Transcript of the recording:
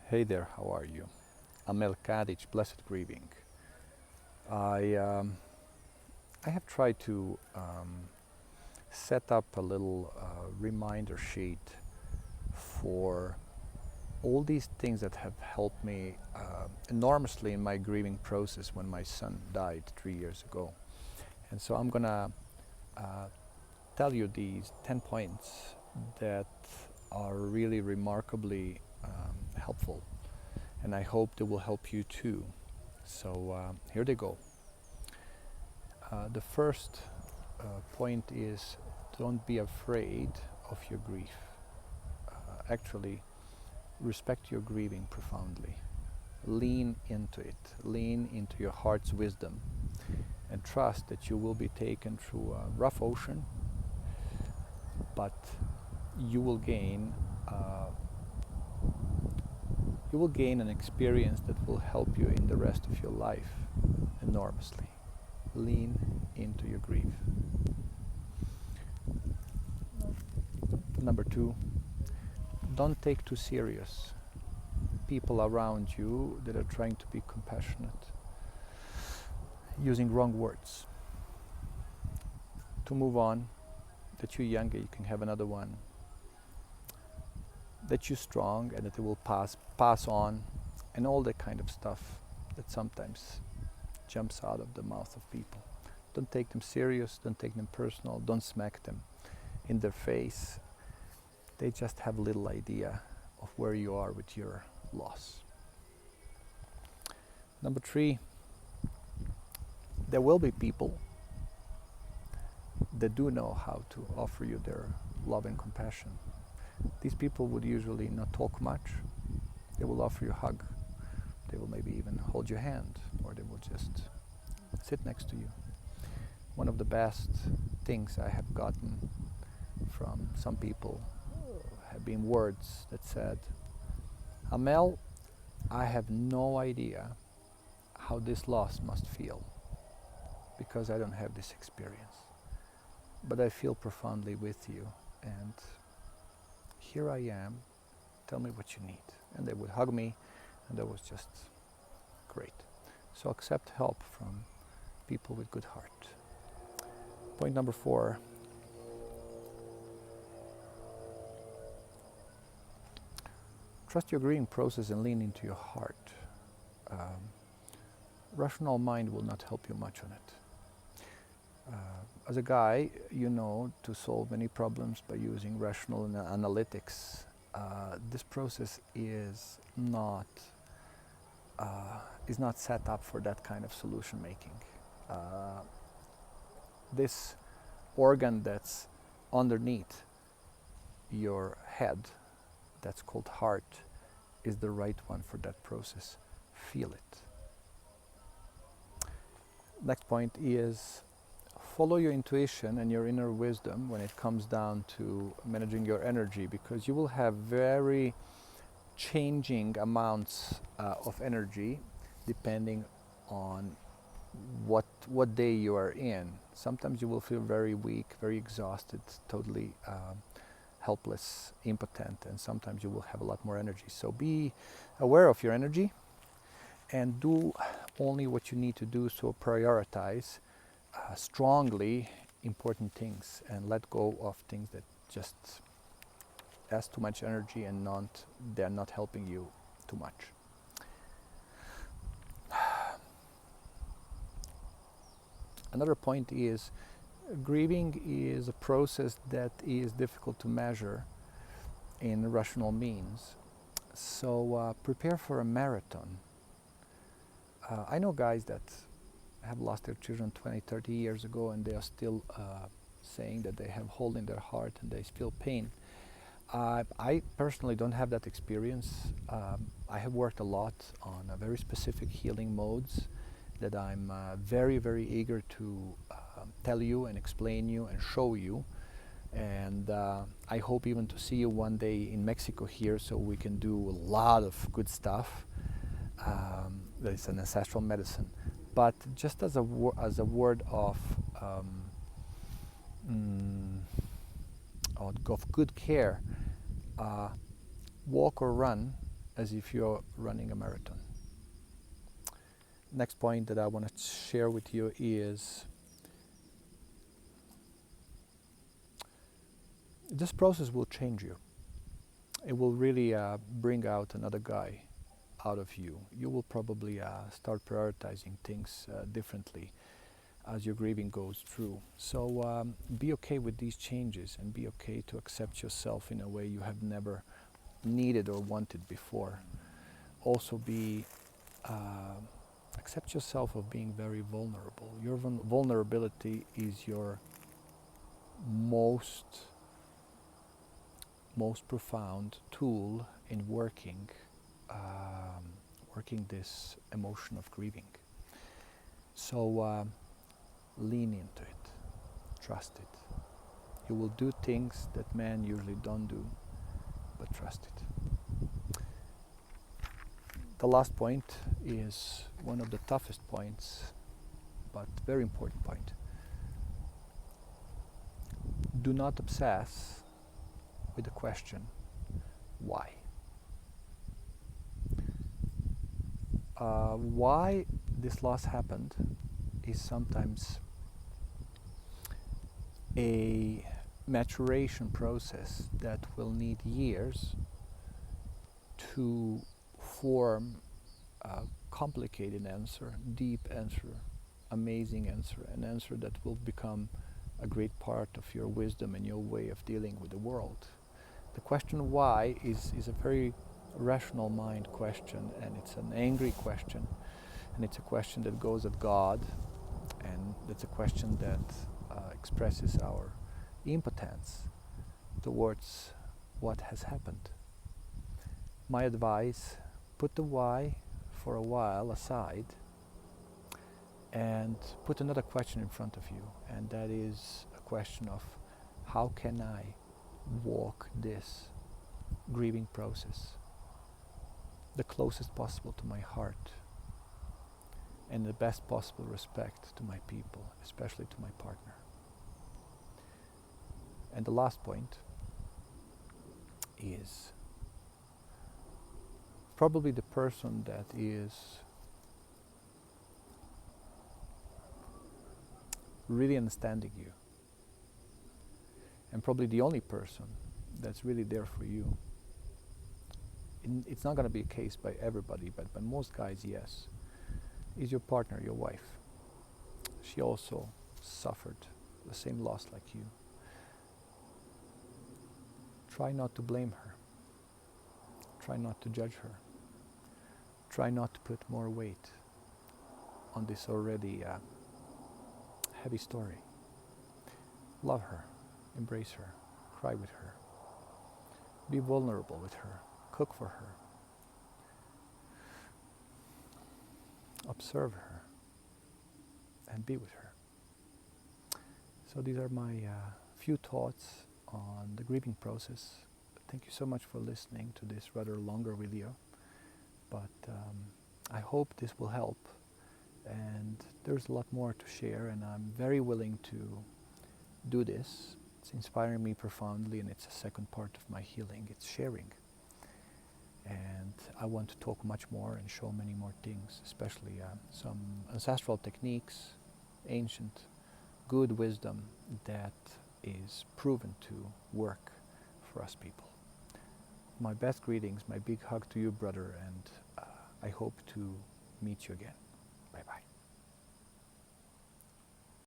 Hey there, how are you? I'm El Kadich, Blessed Grieving. I, um, I have tried to set up a little reminder sheet for all these things that have helped me enormously in my grieving process when my son died 3 years ago. And so I'm gonna uh, tell you these 10 points that are really remarkably helpful, and I hope they will help you too. So here they go. The first point is, don't be afraid of your grief. Actually, respect your grieving profoundly. Lean into it. Lean into your heart's wisdom, and trust that you will be taken through a rough ocean, but you will gain an experience that will help you in the rest of your life enormously. Lean into your grief. Number two, don't take too serious people around you that are trying to be compassionate, using wrong words. To move on, that you're younger, you can have another one, that you're strong and that it will pass on, and all that kind of stuff that sometimes jumps out of the mouth of people. Don't take them serious, don't take them personal, don't smack them in their face. They just have little idea of where you are with your loss. Number three, there will be people that do know how to offer you their love and compassion. These people would usually not talk much. They will offer you a hug. They will maybe even hold your hand, or they will just sit next to you. One of the best things I have gotten from some people have been words that said, "Amel, I have no idea how this loss must feel, because I don't have this experience. But I feel profoundly with you, and here I am, tell me what you need." And they would hug me, and that was just great. So accept help from people with good heart. Point number four, trust your grieving process and lean into your heart. Rational mind will not help you much on it. As a guy, you know to solve many problems by using rational analytics. This process is not set up for that kind of solution making. This organ that's underneath your head, that's called heart, is the right one for that process. Feel it. Next point is, follow your intuition and your inner wisdom when it comes down to managing your energy, because you will have very changing amounts of energy depending on what day you are in. Sometimes you will feel very weak, very exhausted, totally helpless, impotent, and sometimes you will have a lot more energy. So be aware of your energy and do only what you need to do. So prioritize strongly important things and let go of things that just ask too much energy and they're not helping you too much. Another point is, grieving is a process that is difficult to measure in rational means. So prepare for a marathon. I know guys that have lost their children 20, 30 years ago, and they are still saying that they have hole in their heart and they feel pain. I personally don't have that experience. I have worked a lot on very specific healing modes that I'm very, very eager to tell you and explain you and show you. And I hope even to see you one day in Mexico here, so we can do a lot of good stuff. That is an ancestral medicine. But just as a word of good care, walk or run as if you're running a marathon. Next point that I want to share with you is this process will change you. It will really bring out another guy out of you. You will probably start prioritizing things differently as your grieving goes through. So be okay with these changes and be okay to accept yourself in a way you have never needed or wanted before. Also accept yourself of being very vulnerable. Your vulnerability is your most profound tool in working this emotion of grieving. So lean into it, trust it. You will do things that men usually don't do, but trust it. The last point is one of the toughest points, but very important point. Do not obsess with the question, why? Why this loss happened is sometimes a maturation process that will need years to form a complicated answer, deep answer, amazing answer, an answer that will become a great part of your wisdom and your way of dealing with the world. The question why is a very rational mind question, and it's an angry question, and it's a question that goes at God, and it's a question that expresses our impotence towards what has happened. My advice, put the why for a while aside and put another question in front of you, and that is a question of how can I walk this grieving process the closest possible to my heart and the best possible respect to my people, especially to my partner. And the last point is probably the person that is really understanding you, and probably the only person that's really there for you. It's not going to be a case by everybody, but by most guys, yes, is your partner, your wife. She also suffered the same loss like you. Try not to blame her. Try not to judge her. Try not to put more weight on this already heavy story. Love her, embrace her, cry with her, be vulnerable with her, cook for her, observe her, and be with her. So these are my few thoughts on the grieving process. Thank you so much for listening to this rather longer video, but I hope this will help, and there's a lot more to share, and I'm very willing to do this. It's inspiring me profoundly, and it's a second part of my healing. It's sharing, and I want to talk much more and show many more things, especially some ancestral techniques, ancient good wisdom that is proven to work for us people. My best greetings, my big hug to you, brother, and I hope to meet you again.